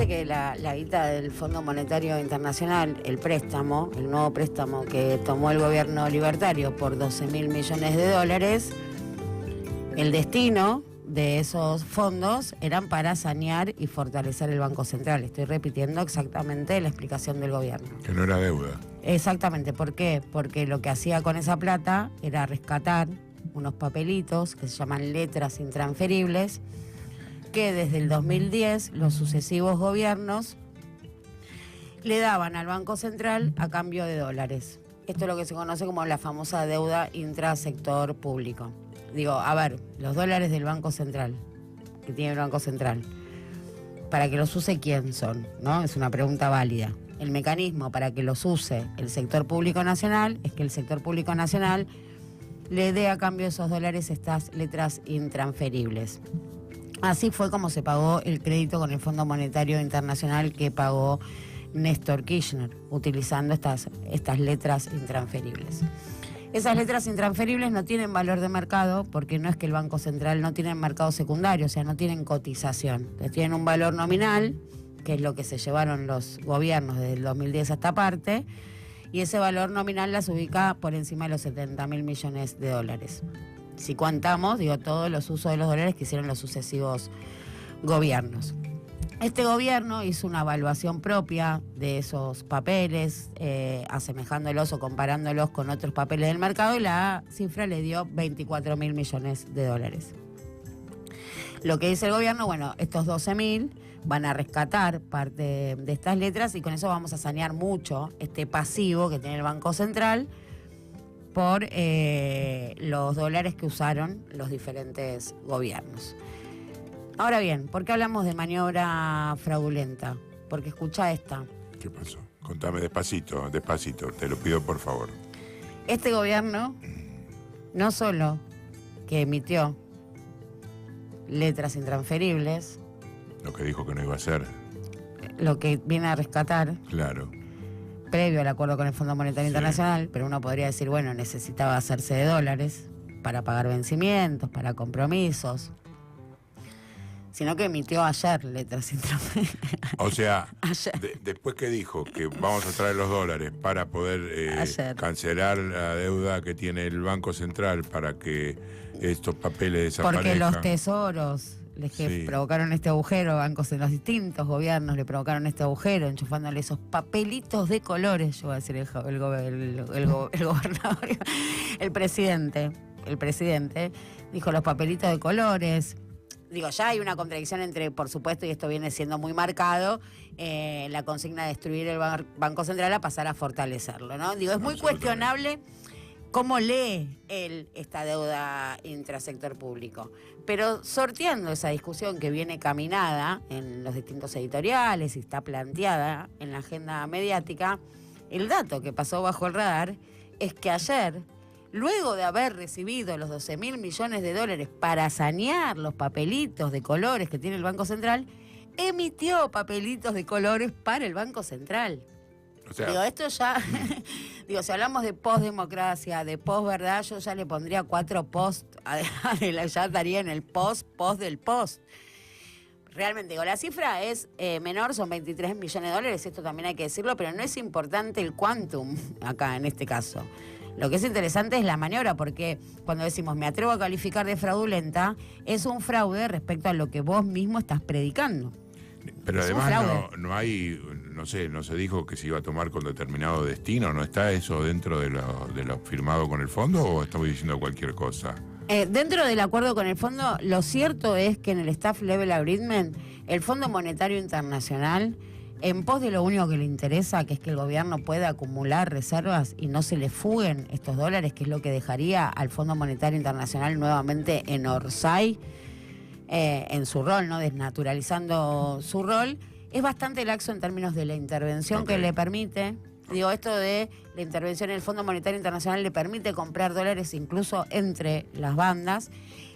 pasa que la guita del Fondo Monetario Internacional, el préstamo, el nuevo préstamo que tomó el gobierno libertario por 12.000 millones de dólares, el destino de esos fondos eran para sanear y fortalecer el Banco Central. Estoy repitiendo exactamente la explicación del gobierno. Que no era deuda. Exactamente. ¿Por qué? Porque lo que hacía con esa plata era rescatar unos papelitos que se llaman letras intransferibles, que desde el 2010 los sucesivos gobiernos le daban al Banco Central a cambio de dólares. Esto es lo que se conoce como la famosa deuda intrasector público. Digo, a ver, los dólares del Banco Central, que tiene el Banco Central, para que los use, ¿quién son? ¿No? Es una pregunta válida. El mecanismo para que los use el sector público nacional es que el sector público nacional le dé a cambio de esos dólares estas letras intransferibles. Así fue como se pagó el crédito con el Fondo Monetario Internacional que pagó Néstor Kirchner, utilizando estas letras intransferibles. Esas letras intransferibles no tienen valor de mercado porque no es que el Banco Central no tiene mercado secundario, o sea, no tienen cotización. Entonces, tienen un valor nominal, que es lo que se llevaron los gobiernos desde el 2010 a esta parte, y ese valor nominal las ubica por encima de los 70.000 millones de dólares. Si contamos, todos los usos de los dólares que hicieron los sucesivos gobiernos. Este gobierno hizo una evaluación propia de esos papeles, asemejándolos o comparándolos con otros papeles del mercado, y la cifra le dio 24.000 millones de dólares. Lo que dice el gobierno, bueno, estos 12.000 van a rescatar parte de estas letras y con eso vamos a sanear mucho este pasivo que tiene el Banco Central por los dólares que usaron los diferentes gobiernos. Ahora bien, ¿por qué hablamos de maniobra fraudulenta? Porque escucha esta. ¿Qué pasó? Contame despacito, te lo pido por favor. Este gobierno no solo que emitió letras intransferibles, Lo que dijo que no iba a hacer. lo que viene a rescatar, Claro. previo al acuerdo con el Fondo Monetario Sí. Internacional, pero uno podría decir, bueno, necesitaba hacerse de dólares para pagar vencimientos, para compromisos, sino que emitió ayer letras intransferibles. O sea, Ayer. después que dijo que vamos a traer los dólares para poder Ayer. cancelar la deuda que tiene el Banco Central para que estos papeles desaparezcan. Porque los tesoros que Sí. provocaron este agujero, bancos en los distintos gobiernos le provocaron este agujero, enchufándole esos papelitos de colores, yo voy a decir el gobernador, el presidente dijo los papelitos de colores. Ya hay una contradicción entre, por supuesto, y esto viene siendo muy marcado, la consigna de destruir el Banco Central a pasar a fortalecerlo, ¿no? Es muy cuestionable cómo lee él esta deuda intrasector público. Pero sorteando esa discusión que viene caminada en los distintos editoriales y está planteada en la agenda mediática, el dato que pasó bajo el radar es que ayer, luego de haber recibido los 12.000 millones de dólares para sanear los papelitos de colores que tiene el Banco Central, emitió papelitos de colores para el Banco Central. O sea, Esto ya, si hablamos de postdemocracia, de posverdad, yo ya le pondría 4 post, ya estaría en el post del post. Realmente, la cifra es menor, son 23 millones de dólares, esto también hay que decirlo, pero no es importante el quantum acá, en este caso. Lo que es interesante es la maniobra, porque cuando decimos me atrevo a calificar de fraudulenta, es un fraude respecto a lo que vos mismo estás predicando. pero es un además fraude. no hay, no se dijo que se iba a tomar con determinado destino. ¿No está eso dentro de lo firmado con el fondo o estamos diciendo cualquier cosa? Dentro del acuerdo con el fondo, lo cierto es que en el Staff Level Agreement, el Fondo Monetario Internacional, en pos de lo único que le interesa, que es que el gobierno pueda acumular reservas y no se le fuguen estos dólares, que es lo que dejaría al Fondo Monetario Internacional nuevamente en Orsay, en su rol, ¿no? Desnaturalizando su rol, es bastante laxo en términos de la intervención que le permite. Esto de la intervención en el Fondo Monetario Internacional le permite comprar dólares incluso entre las bandas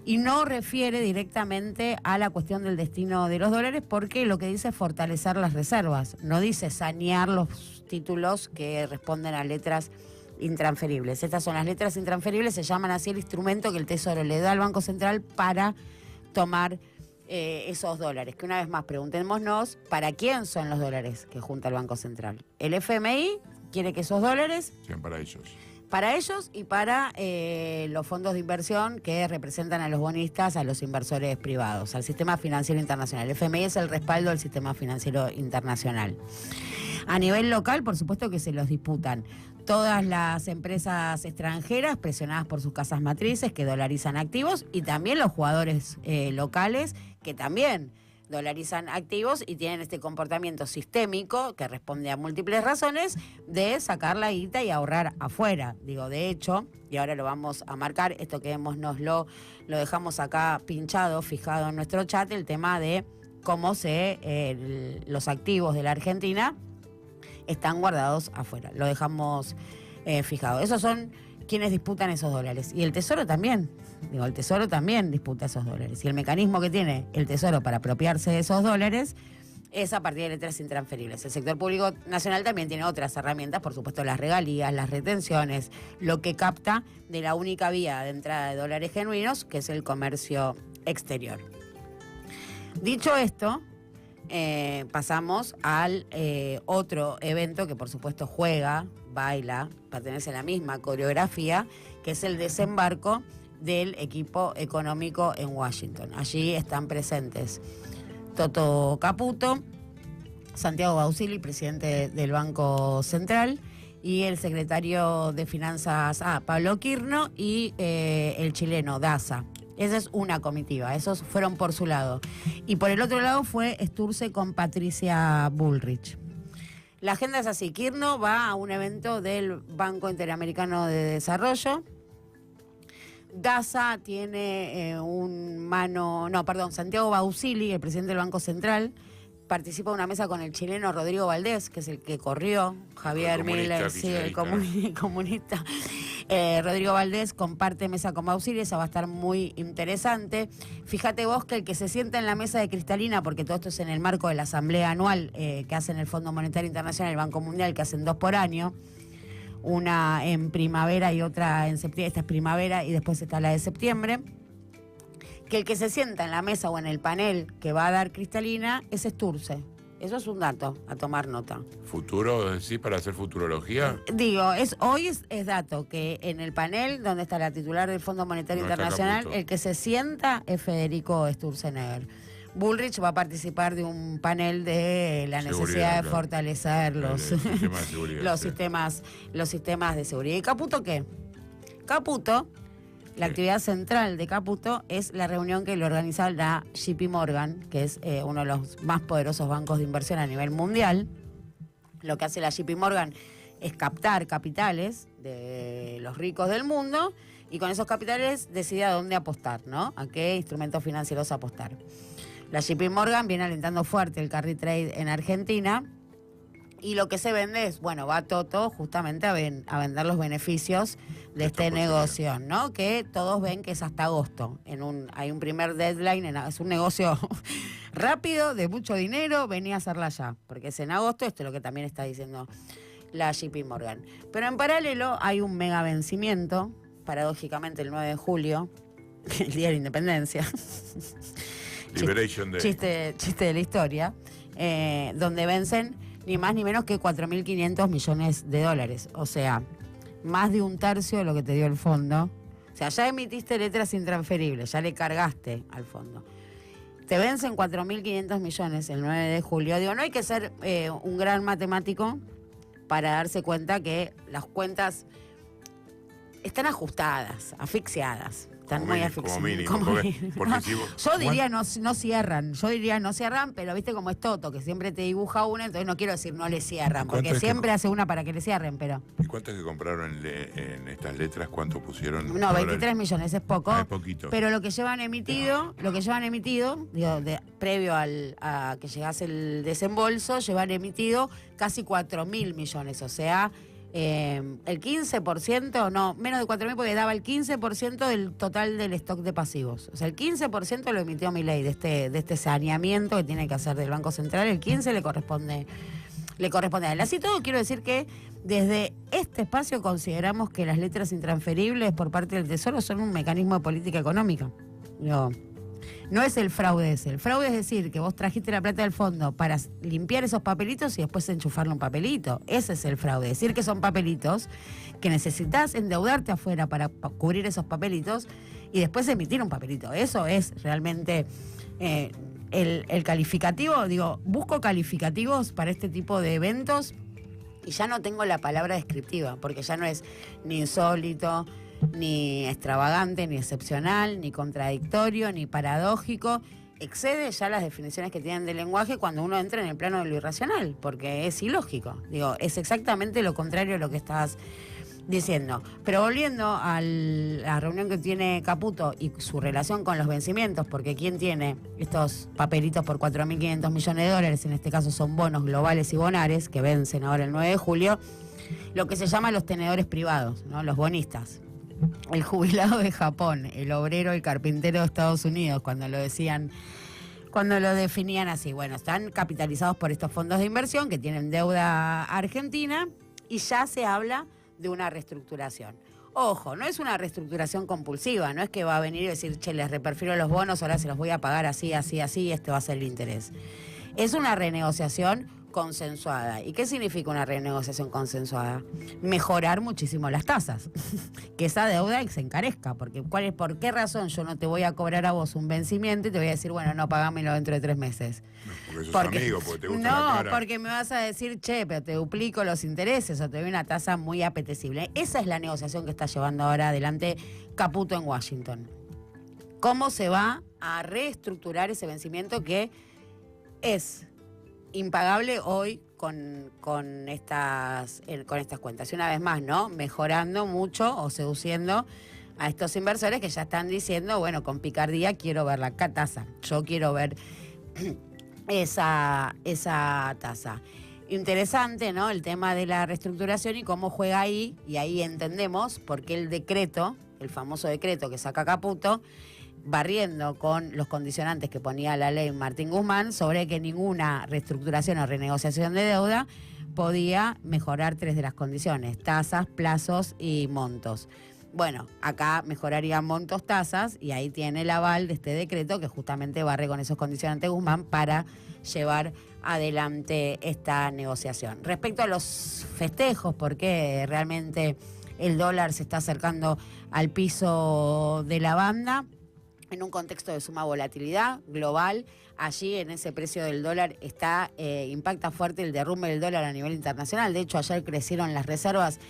y no refiere directamente a la cuestión del destino de los dólares porque lo que dice es fortalecer las reservas, no dice sanear los títulos que responden a letras intransferibles. Estas son las letras intransferibles, se llaman así el instrumento que el Tesoro le da al Banco Central para tomar esos dólares. Que una vez más preguntémonos, ¿para quién son los dólares que junta el Banco Central? El FMI quiere que esos dólares sean para ellos. Para ellos y para los fondos de inversión que representan a los bonistas, a los inversores privados, al sistema financiero internacional. El FMI es el respaldo del sistema financiero internacional. A nivel local, por supuesto que se los disputan todas las empresas extranjeras presionadas por sus casas matrices que dolarizan activos y también los jugadores locales que también dolarizan activos y tienen este comportamiento sistémico que responde a múltiples razones de sacar la guita y ahorrar afuera. Digo, de hecho, y ahora lo vamos a marcar, esto que nos lo dejamos acá pinchado, fijado en nuestro chat, el tema de cómo los activos de la Argentina están guardados afuera. Lo dejamos fijado. Esos son quienes disputan esos dólares. Y el Tesoro también. Digo, el Tesoro también disputa esos dólares. Y el mecanismo que tiene el Tesoro para apropiarse de esos dólares es a partir de letras intransferibles. El sector público nacional también tiene otras herramientas, por supuesto las regalías, las retenciones, lo que capta de la única vía de entrada de dólares genuinos, que es el comercio exterior. Dicho esto, pasamos al otro evento que por supuesto baila, pertenece a la misma coreografía, que es el desembarco del equipo económico en Washington. Allí están presentes Toto Caputo, Santiago Bausili, presidente del Banco Central, y el secretario de Finanzas, Pablo Quirno, y el chileno Daza. Esa es una comitiva, esos fueron por su lado. Y por el otro lado fue Sturze con Patricia Bullrich. La agenda es así: Quirno va a un evento del Banco Interamericano de Desarrollo. Daza tiene Santiago Bausili, el presidente del Banco Central, participa de una mesa con el chileno Rodrigo Valdés, que es el que corrió, Javier Miller, sí, el comunista. Rodrigo Valdés comparte mesa con Bausili, esa va a estar muy interesante. Fíjate vos que el que se sienta en la mesa de Cristalina, porque todo esto es en el marco de la asamblea anual que hacen el Fondo Monetario Internacional y el Banco Mundial, que hacen 2 por año, una en primavera y otra en septiembre. Esta es primavera y después está la de septiembre. Que el que se sienta en la mesa o en el panel que va a dar Cristalina es Sturze. Eso es un dato a tomar nota. ¿Futuro, sí, para hacer futurología? Digo, hoy es dato que en el panel donde está la titular del Fondo Monetario Internacional, el que se sienta es Federico Sturzenegger. Bullrich va a participar de un panel de la necesidad de fortalecer los sistemas de seguridad. ¿Y Caputo qué? Caputo, la actividad central de Caputo es la reunión que le organiza la JP Morgan, que es uno de los más poderosos bancos de inversión a nivel mundial. Lo que hace la JP Morgan es captar capitales de los ricos del mundo y con esos capitales decide a dónde apostar, ¿no? A qué instrumentos financieros apostar. La JP Morgan viene alentando fuerte el carry trade en Argentina y lo que se vende es, va Toto justamente a vender los beneficios de este negocio, ¿no? Que todos ven que es hasta agosto. Hay un primer deadline, es un negocio rápido, de mucho dinero, venía a hacerla ya, porque es en agosto, esto es lo que también está diciendo la JP Morgan. Pero en paralelo hay un mega vencimiento, paradójicamente el 9 de julio, el Día de la Independencia. Liberation Day. Chiste de la historia, donde vencen ni más ni menos que 4.500 millones de dólares. O sea, más de un tercio de lo que te dio el fondo. O sea, ya emitiste letras intransferibles, ya le cargaste al fondo. Te vencen 4.500 millones el 9 de julio. Digo, no hay que ser un gran matemático para darse cuenta que las cuentas están ajustadas, asfixiadas. Están muy asfixiadas. Como mínimo. Yo diría no cierran, pero viste como es Toto, que siempre te dibuja una, entonces no quiero decir no le cierran, porque siempre hace una para que le cierren, pero... ¿Y cuánto es que compraron en estas letras? ¿Cuánto pusieron? No, 23 millones, es poco. Es poquito. Pero lo que llevan emitido, digo, previo a que llegase el desembolso, llevan emitido casi 4.000 millones, o sea... el 15%, no, menos de 4.000 porque daba el 15% del total del stock de pasivos. O sea, el 15% lo emitió Milei de este saneamiento que tiene que hacer del Banco Central, el 15% le corresponde a él. Así todo, quiero decir que desde este espacio consideramos que las letras intransferibles por parte del Tesoro son un mecanismo de política económica. No es el fraude ese. El fraude es decir que vos trajiste la plata del fondo para limpiar esos papelitos y después enchufarle un papelito. Ese es el fraude. Decir que son papelitos que necesitas endeudarte afuera para cubrir esos papelitos y después emitir un papelito. Eso es realmente el calificativo. Digo, busco calificativos para este tipo de eventos y ya no tengo la palabra descriptiva, porque ya no es ni insólito, ni extravagante, ni excepcional, ni contradictorio, ni paradójico. Excede ya las definiciones que tienen de lenguaje cuando uno entra en el plano de lo irracional, porque es ilógico. Digo, es exactamente lo contrario a lo que estás diciendo. Pero volviendo a la reunión que tiene Caputo y su relación con los vencimientos, porque ¿quién tiene estos papelitos por 4.500 millones de dólares? En este caso son bonos globales y bonares, que vencen ahora el 9 de julio, lo que se llama los tenedores privados, ¿no? Los bonistas. El jubilado de Japón, el obrero, el carpintero de Estados Unidos, cuando lo definían así. Bueno, están capitalizados por estos fondos de inversión que tienen deuda argentina y ya se habla de una reestructuración. Ojo, no es una reestructuración compulsiva, no es que va a venir y decir, che, les reperfiero los bonos, ahora se los voy a pagar así, así, así, y este va a ser el interés. Es una renegociación consensuada. ¿Y qué significa una renegociación consensuada? Mejorar muchísimo las tasas. Que esa deuda se encarezca, porque ¿por qué razón yo no te voy a cobrar a vos un vencimiento y te voy a decir, bueno, no, pagámelo dentro de 3 meses? No, porque sos amigo, porque te gusta la cara. No, porque me vas a decir, che, pero te duplico los intereses o te doy una tasa muy apetecible. Esa es la negociación que está llevando ahora adelante Caputo en Washington. ¿Cómo se va a reestructurar ese vencimiento que es impagable hoy con estas cuentas? Y una vez más, ¿no? Mejorando mucho o seduciendo a estos inversores que ya están diciendo, bueno, con picardía quiero ver la tasa. Yo quiero ver esa tasa. Interesante, ¿no? El tema de la reestructuración y cómo juega ahí, y ahí entendemos por qué el decreto, el famoso decreto que saca Caputo, barriendo con los condicionantes que ponía la ley Martín Guzmán sobre que ninguna reestructuración o renegociación de deuda podía mejorar 3 de las condiciones: tasas, plazos y montos. Bueno, acá mejoraría montos, tasas, y ahí tiene el aval de este decreto que justamente barre con esos condicionantes Guzmán para llevar adelante esta negociación. Respecto a los festejos, porque realmente el dólar se está acercando al piso de la banda, en un contexto de suma volatilidad global, allí en ese precio del dólar impacta fuerte el derrumbe del dólar a nivel internacional. De hecho, ayer crecieron las reservas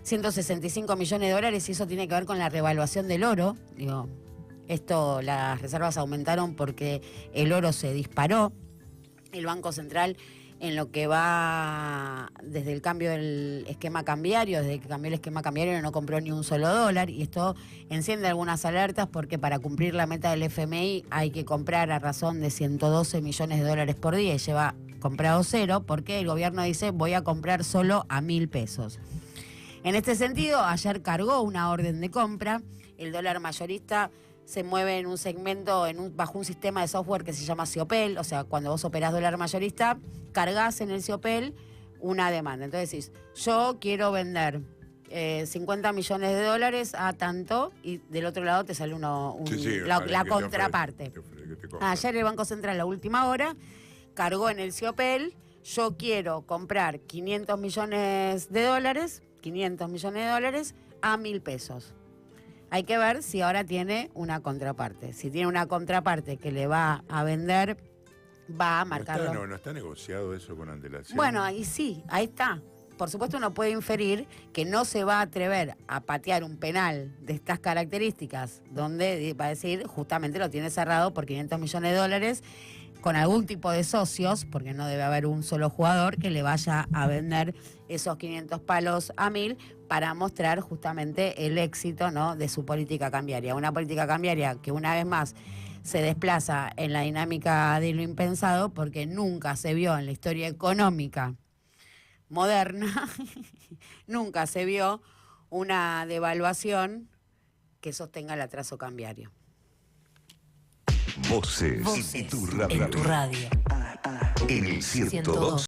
165 millones de dólares y eso tiene que ver con la revaluación del oro. Digo, las reservas aumentaron porque el oro se disparó. El Banco Central, en lo que va desde el cambio del esquema cambiario, desde que cambió el esquema cambiario no compró ni un solo dólar, y esto enciende algunas alertas porque para cumplir la meta del FMI hay que comprar a razón de 112 millones de dólares por día y lleva comprado 0 porque el gobierno dice voy a comprar solo a 1.000 pesos. En este sentido, ayer cargó una orden de compra, el dólar mayorista se mueve en un segmento, bajo un sistema de software que se llama Siopel. O sea, cuando vos operás dólar mayorista, cargas en el Siopel una demanda. Entonces decís, yo quiero vender 50 millones de dólares a tanto, y del otro lado te sale la contraparte. Ayer el Banco Central, a última hora, cargó en el Siopel, yo quiero comprar 500 millones de dólares a 1.000 pesos. Hay que ver si ahora tiene una contraparte. Si tiene una contraparte que le va a vender, va a marcarlo. ¿No está negociado eso con antelación? Bueno, ahí sí, ahí está. Por supuesto uno puede inferir que no se va a atrever a patear un penal de estas características, donde va a decir, justamente lo tiene cerrado por 500 millones de dólares, con algún tipo de socios, porque no debe haber un solo jugador que le vaya a vender esos 500 palos a 1.000 para mostrar justamente el éxito, ¿no?, de su política cambiaria. Una política cambiaria que una vez más se desplaza en la dinámica de lo impensado, porque nunca se vio en la historia económica moderna, nunca se vio una devaluación que sostenga el atraso cambiario. Voces en tu radio. En el 102.